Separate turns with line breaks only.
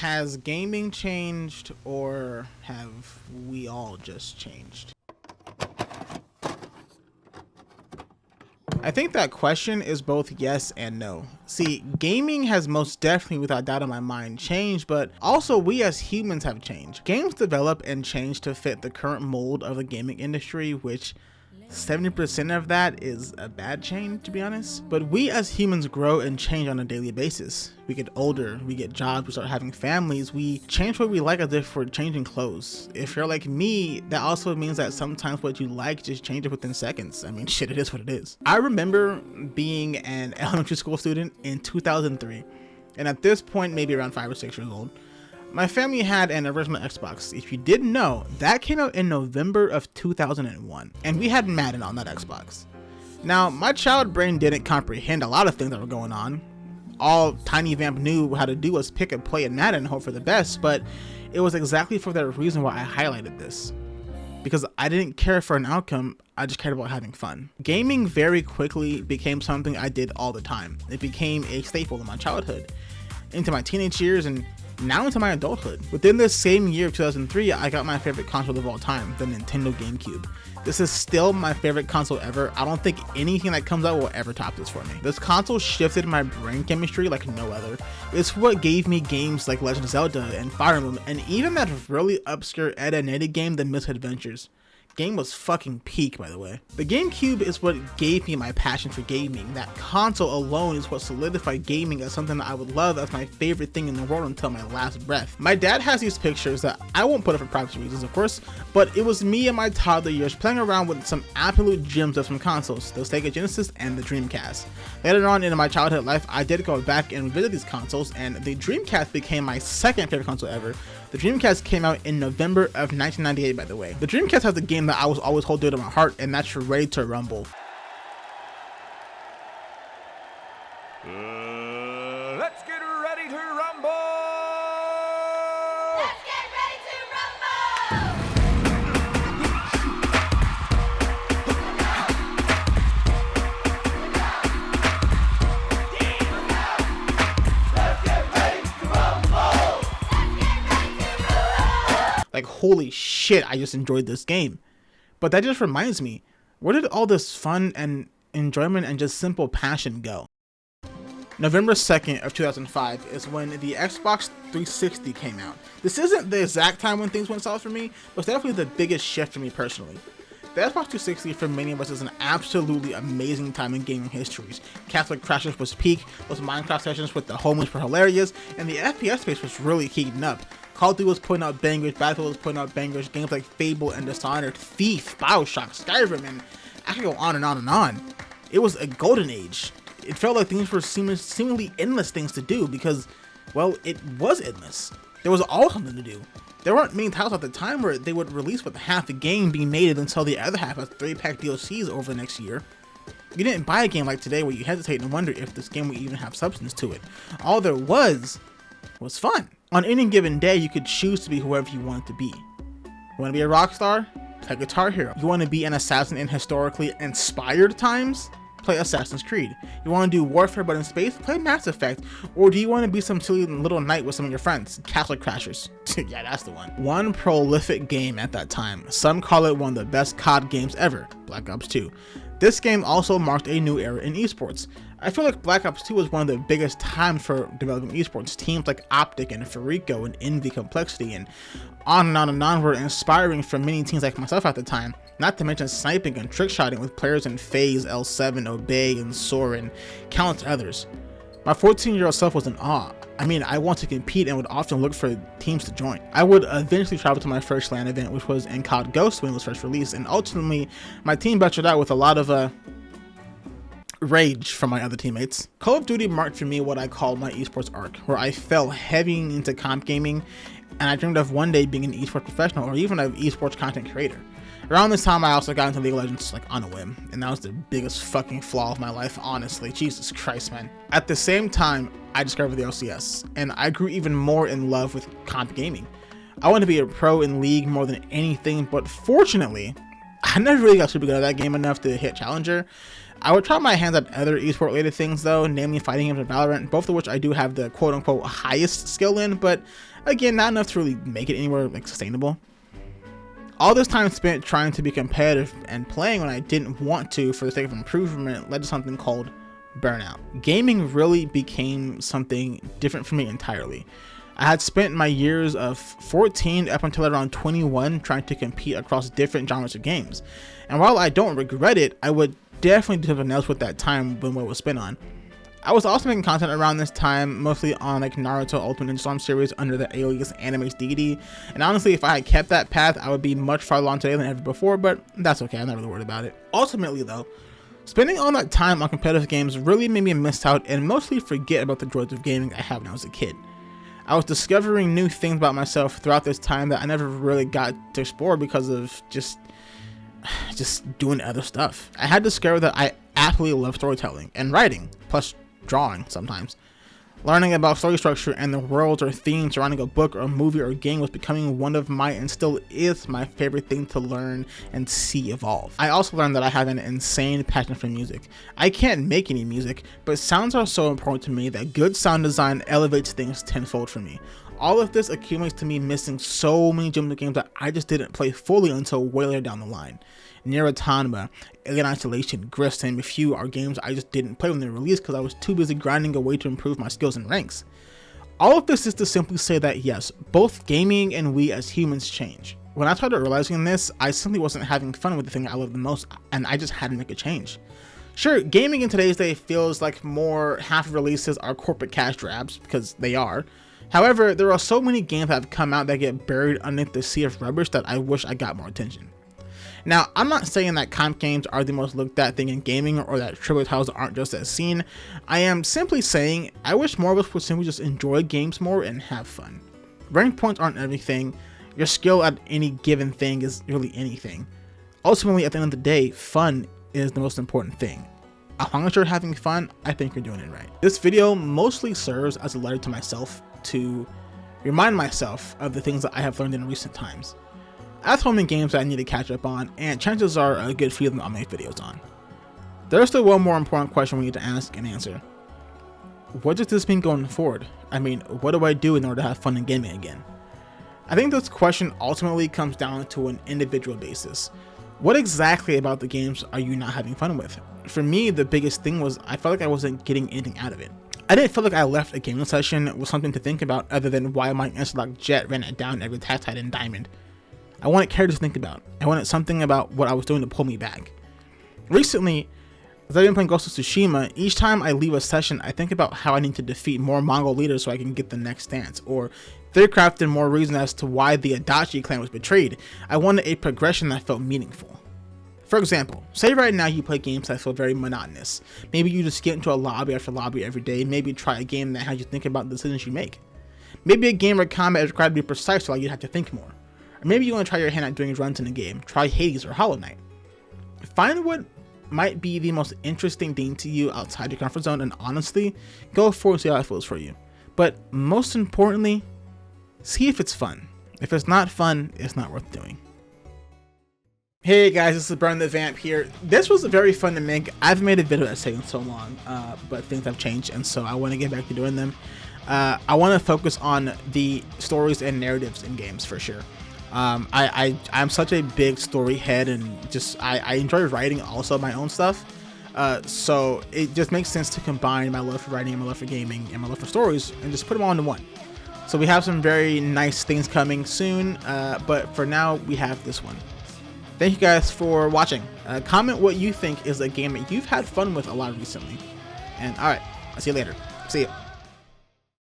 Has gaming changed, or have we all just changed? I think that question is both yes and no. See, gaming has most definitely, without doubt in my mind, changed, but also we as humans have changed. Games develop and change to fit the current mold of the gaming industry, which 70% of that is a bad change, to be honest. But we as humans grow and change on a daily basis. We get older, we get jobs, we start having families, we change what we like as if we're changing clothes. If you're like me, that also means that sometimes what you like just changes within seconds. I mean, shit, it is what it is. I remember being an elementary school student in 2003, and at this point, maybe around 5 or 6 years old, my family had an original Xbox. If you didn't know, that came out in November of 2001, and we had Madden on that Xbox. Now, my child brain didn't comprehend a lot of things that were going on. All Tiny Vamp knew how to do was pick and play in Madden and hope for the best, but it was exactly for that reason why I highlighted this. Because I didn't care for an outcome, I just cared about having fun. Gaming very quickly became something I did all the time. It became a staple in my childhood, into my teenage years, and now into my adulthood. Within this same year of 2003, I got my favorite console of all time, the Nintendo GameCube. This is still my favorite console ever. I don't think anything that comes out will ever top this for me. This console shifted my brain chemistry like no other. It's what gave me games like Legend of Zelda and Fire Emblem, and even that really obscure Ed and Eddie game, The Misadventures. Game was fucking peak, by the way. The GameCube is what gave me my passion for gaming. That console alone is what solidified gaming as something that I would love as my favorite thing in the world until my last breath. My dad has these pictures that I won't put up for privacy reasons, of course, but it was me in my toddler years playing around with some absolute gems of some consoles, the Sega Genesis and the Dreamcast. Later on in my childhood life, I did go back and revisit these consoles, and the Dreamcast became my second favorite console ever. The Dreamcast came out in November of 1998, by the way. The Dreamcast has a game that I was always hold dear to my heart, and that's Ready to Rumble.
Let's get ready to rumble!
Let's get ready to rumble!
Like, holy shit, I just enjoyed this game. But that just reminds me, where did all this fun and enjoyment and just simple passion go? November 2nd of 2005 is when the Xbox 360 came out. This isn't the exact time when things went south for me, but it's definitely the biggest shift for me personally. The Xbox 360 for many of us is an absolutely amazing time in gaming histories. Catholic Crashers was peak, those Minecraft sessions with the homies were hilarious, and the FPS space was really heating up. Call of Duty was putting out bangers, Battlefield was putting out bangers, games like Fable and Dishonored, Thief, Bioshock, Skyrim, and I could go on and on and on. It was a golden age. It felt like things were seemingly endless things to do because, well, it was endless. There was always something to do. There weren't many titles at the time where they would release with half the game being made until the other half as 3-pack DLCs over the next year. You didn't buy a game like today where you hesitate and wonder if this game would even have substance to it. All there was fun. On any given day, you could choose to be whoever you wanted to be. You want to be a rock star? Play Guitar Hero. You want to be an assassin in historically inspired times? Play Assassin's Creed. You want to do warfare but in space? Play Mass Effect. Or do you want to be some silly little knight with some of your friends? Catholic Crashers. Yeah, that's the one. One prolific game at that time. Some call it one of the best COD games ever. Black Ops 2. This game also marked a new era in esports. I feel like Black Ops 2 was one of the biggest times for developing esports. Teams like Optic and Farico and Envy Complexity and on were inspiring for many teams like myself at the time. Not to mention sniping and trickshotting with players in FaZe, L7, Obey, and Soar, and countless others. My 14-year-old self was in awe. I mean, I wanted to compete and would often look for teams to join. I would eventually travel to my first LAN event, which was in COD Ghost when it was first released, and ultimately, my team battled out with a lot of rage from my other teammates. Call of Duty marked for me what I call my esports arc, where I fell heavy into comp gaming, and I dreamed of one day being an esports professional or even an esports content creator. Around this time, I also got into League of Legends like on a whim, and that was the biggest fucking flaw of my life, honestly. Jesus Christ, man. At the same time, I discovered the LCS, and I grew even more in love with comp gaming. I wanted to be a pro in League more than anything, but fortunately, I never really got super good at that game enough to hit Challenger. I would try my hands at other esport related things though, namely fighting games and Valorant, both of which I do have the quote unquote highest skill in, but again, not enough to really make it anywhere like sustainable. All this time spent trying to be competitive and playing when I didn't want to for the sake of improvement led to something called burnout. Gaming really became something different for me entirely. I had spent my years of 14 up until around 21 trying to compete across different genres of games. And while I don't regret it, I would definitely do something else with that time than what it was spent on. I was also making content around this time, mostly on like Naruto Ultimate Ninja Storm series under the alias Anime's Deity, and honestly if I had kept that path I would be much farther along today than ever before, but that's okay, I'm not really worried about it. Ultimately though, spending all that time on competitive games really made me miss out and mostly forget about the joys of gaming I had when I was a kid. I was discovering new things about myself throughout this time that I never really got to explore because of just doing other stuff. I had discovered that I absolutely love storytelling and writing, plus drawing sometimes. Learning about story structure and the worlds or themes surrounding a book or a movie or game was becoming one of my, and still is my favorite thing to learn and see evolve. I also learned that I have an insane passion for music. I can't make any music, but sounds are so important to me that good sound design elevates things tenfold for me. All of this accumulates to me missing so many gems of games that I just didn't play fully until way later down the line. Nier Automata, Alien Isolation, Grist, and a few are games I just didn't play when they released because I was too busy grinding away to improve my skills and ranks. All of this is to simply say that yes, both gaming and we as humans change. When I started realizing this, I simply wasn't having fun with the thing I love the most, and I just had to make a change. Sure, gaming in today's day feels like more half releases are corporate cash grabs, because they are. However, there are so many games that have come out that get buried underneath the sea of rubbish that I wish I got more attention. Now, I'm not saying that comp games are the most looked at thing in gaming or that AAA titles aren't just as seen. I am simply saying I wish more of us would simply just enjoy games more and have fun. Rank points aren't everything. Your skill at any given thing is really anything. Ultimately, at the end of the day, fun is the most important thing. As long as you're having fun, I think you're doing it right. This video mostly serves as a letter to myself to remind myself of the things that I have learned in recent times. I have so many games that I need to catch up on, and chances are a good few of them I'll make videos on. There's still one more important question we need to ask and answer. What does this mean going forward? I mean, what do I do in order to have fun in gaming again? I think this question ultimately comes down to an individual basis. What exactly about the games are you not having fun with? For me, the biggest thing was I felt like I wasn't getting anything out of it. I didn't feel like I left a gaming session with something to think about other than why my instant jet ran it down every task I had in Diamond. I wanted characters to think about. I wanted something about what I was doing to pull me back. Recently, as I've been playing Ghost of Tsushima, each time I leave a session, I think about how I need to defeat more Mongol leaders so I can get the next stance, or theorycrafted more reason as to why the Adachi clan was betrayed. I wanted a progression that felt meaningful. For example, say right now you play games that feel very monotonous. Maybe you just get into a lobby after lobby every day. Maybe try a game that has you think about the decisions you make. Maybe a game where combat is required to be precise so you have to think more. Or maybe you want to try your hand at doing runs in a game. Try Hades or Hollow Knight. Find what might be the most interesting thing to you outside your comfort zone, and honestly, go for it and see how it feels for you. But most importantly, see if it's fun. If it's not fun, it's not worth doing. Hey guys, this is BurnTheVampyr. This was very fun to make. I've made a video that's taken so long, but things have changed, and so I want to get back to doing them. I want to focus on the stories and narratives in games for sure. I'm such a big story head, and just I enjoy writing also my own stuff. So it just makes sense to combine my love for writing and my love for gaming and my love for stories and just put them all into one. So we have some very nice things coming soon, but for now we have this one. Thank you guys for watching. Comment what you think is a game that you've had fun with a lot recently. And alright, I'll see you later. See ya.